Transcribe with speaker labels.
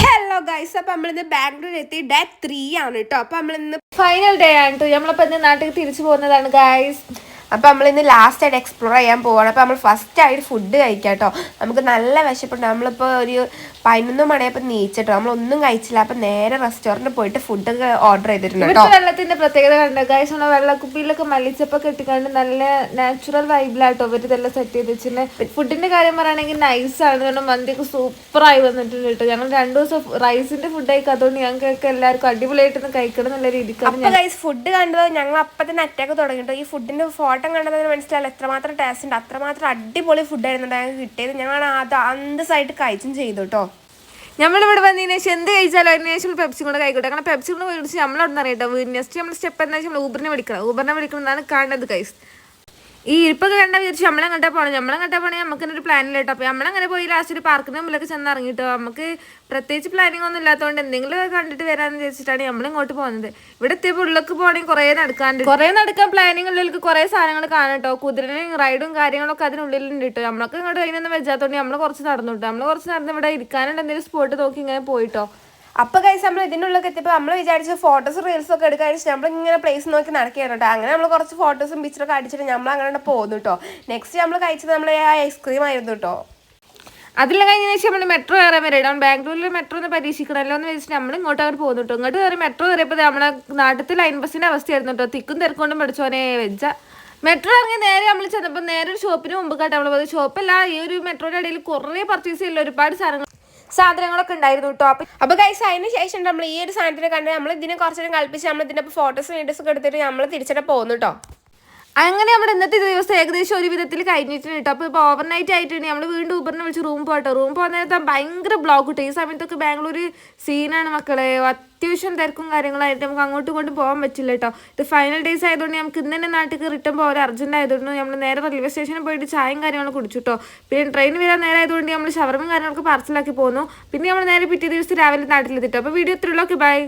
Speaker 1: Hello guys, അപ്പം നമ്മളിന്ന് ബാംഗ്ലൂർ എത്തി ഡേ 3 ആണ് കേട്ടോ. അപ്പം നമ്മളിന്ന്
Speaker 2: ഫൈനൽ ഡേ ആണ് കേട്ടോ. നമ്മളിപ്പോൾ ഇന്ന് നാട്ടിൽ തിരിച്ചു പോകുന്നതാണ് ഗൈസ്.
Speaker 1: അപ്പം നമ്മളിന്ന് ലാസ്റ്റ് ആയിട്ട് എക്സ്പ്ലോർ ചെയ്യാൻ പോവാണ്. അപ്പം നമ്മൾ ഫസ്റ്റ് ആയിട്ട് ഫുഡ് കഴിക്കാം കേട്ടോ. നമുക്ക് നല്ല വിശപ്പുണ്ട്. നമ്മളിപ്പോൾ ഒരു 11 മണിയപ്പോൾ നീച്ചിട്ടോ, നമ്മളൊന്നും കഴിച്ചില്ല. അപ്പം നേരെ റെസ്റ്റോറൻറ്റിൽ പോയിട്ട് ഫുഡൊക്കെ ഓർഡർ ചെയ്തിട്ടുണ്ട് കേട്ടോ.
Speaker 2: വെള്ളത്തിന്റെ പ്രത്യേകത കണ്ടോ ഗൈസ്? നമ്മൾ വെള്ളക്കുപ്പിയിലൊക്കെ മല്ലിച്ചപ്പൊക്കെ ഇട്ടിക്കാണ്ട് നല്ല നാച്ചുറൽ വൈബിലാട്ടോ ഇവർ ഇതെല്ലാം സെറ്റ് ചെയ്ത് വെച്ചിട്ടുണ്ട്. ഫുഡിന്റെ കാര്യം പറയുകയാണെങ്കിൽ നൈസാണ്. കാരണം മന്തിയൊക്കെ സൂപ്പറായി വന്നിട്ടുണ്ട് കേട്ടോ. ഞങ്ങൾ 2 ദിവസം റൈസിന്റെ ഫുഡ് കഴിക്കാത്തതുകൊണ്ട് ഞങ്ങൾക്ക് എല്ലാവർക്കും അടിപൊളിയായിട്ടൊന്ന് കഴിക്കണം എന്നുള്ള രീതിക്കാണ്
Speaker 1: ഗൈസ് ഫുഡ് കണ്ടത്. ഞങ്ങൾ അപ്പം തന്നെ അറ്റാക്ക് തുടങ്ങിട്ടോ. ഈ ഫുഡിന്റെ ഫോട്ടോ കണ്ടതിന് മനസ്സിലായില്ല എത്രമാത്രം ടേസ്റ്റ് ഉണ്ട്. അത്രമാത്രം അടിപൊളി ഫുഡായിരുന്നു ഞങ്ങൾക്ക് കിട്ടിയത്. ഞങ്ങൾ അത് അന്തസ്സായിട്ട് കഴിച്ചും ചെയ്തു കേട്ടോ.
Speaker 2: നമ്മളിവിടെ വന്നതിന് ശേഷം എന്ത് കഴിച്ചാലും അതിന് ശേഷം പെപ്സി കൊണ്ട് കഴിക്കട്ടെ. അങ്ങനെ പെപ്സി കൊണ്ട് മേടിച്ച് നമ്മളവിടെ നിന്ന് അറിയട്ടോ. നെക്സ്റ്റ് നമ്മൾ സ്റ്റെപ്പ് എന്താ വെച്ചാൽ ഊബറിനെ വിളിക്കുന്നതാണ് കാണുന്നത് ഗൈസ്. ഈ ഇരിപ്പൊക്കെ കണ്ടാൽ വിചാരിച്ചു നമ്മളെങ്ങോട്ടാ പോകണം നമുക്കൊരു പ്ലാനില്ല കേട്ടോ. അപ്പോൾ നമ്മളങ്ങനെ പോയി ലാസ്റ്റ് ഒരു പാർക്കിന് മുമ്പിലൊക്കെ ചെന്ന് ഇറങ്ങിട്ടോ. നമുക്ക് പ്രത്യേകിച്ച് പ്ലാനിങ് ഒന്നും ഇല്ലാത്തതുകൊണ്ട് എന്തെങ്കിലും കണ്ടിട്ട് വരാമെന്ന് വിചാരിച്ചിട്ടാണ് നമ്മളിങ്ങോട്ട് പോകുന്നത്. ഇവിടെ എത്തിയപ്പോൾ ഉള്ളിലേക്ക് പോകണമെങ്കിൽ കുറേ നടക്കാൻ പ്ലാനിങ് ഉള്ളവർക്ക് കുറേ സാധനങ്ങൾ കാണാം കേട്ടോ. കുതിരയും റൈഡും കാര്യങ്ങളൊക്കെ അതിനുള്ളിലുണ്ട് കേട്ടോ. നമ്മളൊക്കെ ഇങ്ങോട്ട് അതിനൊന്നും വെച്ചാത്തോണ്ട് നമ്മൾ കുറച്ച് നടന്നു കേട്ടോ. നമ്മൾ കുറച്ച് നടന്ന് ഇവിടെ ഇരിക്കാനുള്ള എന്തെങ്കിലും സ്പോട്ട് നോക്കി ഇങ്ങനെ പോയിട്ടോ.
Speaker 1: അപ്പോൾ ഗൈസ് നമ്മൾ ഇതിനുള്ളിൽ എത്തിയപ്പോൾ നമ്മൾ വിചാരിച്ചു ഫോട്ടോസ് റീൽസും ഒക്കെ എടുക്കാൻ നമ്മളിങ്ങനെ പ്ലേസ് നോക്കി നടക്കുകയാണ് കേട്ടോ. അങ്ങനെ നമ്മൾ കുറച്ച് ഫോട്ടോസും പിക്ചറൊക്കെ അടിച്ചിട്ട് നമ്മൾ അങ്ങനെ പോകുന്നു കേട്ടോ. നെക്സ്റ്റ് നമ്മൾ കഴിച്ചത് നമ്മൾ ഐസ്ക്രീം ആയിരുന്നു കേട്ടോ.
Speaker 2: അതിൽ കഴിഞ്ഞ ശേഷം നമ്മൾ മെട്രോ കയറാൻ വരാം. ബാംഗ്ലൂരിൽ മെട്രോ ഒന്ന് പരീക്ഷിക്കണമല്ലോ എന്ന് വെച്ചിട്ട് നമ്മൾ ഇങ്ങോട്ട് അവർ പോകുന്നു കേട്ടോ. ഇങ്ങോട്ട് കയറി മെട്രോ കയറിയപ്പോൾ നമ്മളെ നാട്ടിൽ ലൈൻ ബസ്സിൻ്റെ അവസ്ഥയായിരുന്നു കേട്ടോ. തിക്കും തിരക്കൊണ്ടും പഠിച്ചോനെ വെച്ച മെട്രോ ഇറങ്ങി നേരെ നമ്മൾ ചെന്നപ്പോൾ നേരെ ഒരു ഷോപ്പിന് മുമ്പ് കേട്ടോ നമ്മൾ പോയത്. ഷോപ്പല്ല, ഈ ഒരു മെട്രോയുടെ ഇടയിൽ കുറേ പർച്ചേസ് ചെയ്യില്ല, ഒരുപാട് സാധനങ്ങളൊക്കെ ഉണ്ടായിരുന്നു കേട്ടോ.
Speaker 1: അപ്പോൾ ഗൈസ് അതിന് ശേഷം നമ്മൾ ഈ ഒരു സാധനത്തിനെ കണ്ട് നമ്മൾ ഇതിനെ കുറച്ചേരം കളിപ്പിച്ച് നമ്മൾ ഇതിൻ്റെ ഫോട്ടോസും വീഡിയോസൊക്കെ എടുത്തിട്ട് നമ്മൾ തിരിച്ചിട്ട് പോകുന്നു കേട്ടോ.
Speaker 2: അങ്ങനെ നമ്മുടെ ഇന്നത്തെ ദിവസം ഏകദേശം ഒരു വിധത്തിൽ കഴിഞ്ഞിട്ടുണ്ട് കേട്ടോ. അപ്പോൾ ഇപ്പോൾ ഓവർനൈറ്റ് ആയിട്ടുണ്ട്. നമ്മൾ വീണ്ടും ഊബറിനെ വിളിച്ച് റൂം പോകുന്ന നേരത്തെ ഭയങ്കര ബ്ലോക്ക് കിട്ടും. ഈ സമയത്തൊക്കെ ബാംഗ്ലൂർ സീനാണ് മക്കളെ. അത്യാവശ്യം തിരക്കും കാര്യങ്ങളായിട്ട് നമുക്ക് അങ്ങോട്ടും ഇങ്ങോട്ടും പോകാൻ പറ്റില്ല കേട്ടോ. ഇത് ഫൈനൽ ഡേയ്സ് ആയതുകൊണ്ട് നമുക്ക് ഇന്ന് തന്നെ നാട്ടിൽ റിട്ടേൺ പോകാൻ അർജൻറ്റ് ആയതുകൊണ്ട് നമ്മൾ നേരെ റെയിൽവേ സ്റ്റേഷനിൽ പോയിട്ട് ചായയും കാര്യങ്ങളും കുടിച്ചു കേട്ടോ. പിന്നെ ട്രെയിൻ വരാൻ നേരെ ആയതുകൊണ്ട് നമ്മൾ ഷവർമയും കാര്യങ്ങളൊക്കെ പാർസലാക്കി പോകുന്നു. പിന്നെ നമ്മൾ നേരെ പിറ്റേ ദിവസം രാവിലെ നാട്ടിലെത്തിട്ടോ. അപ്പോൾ വീഡിയോ ഇത്രയുള്ളൂ. Okay, by.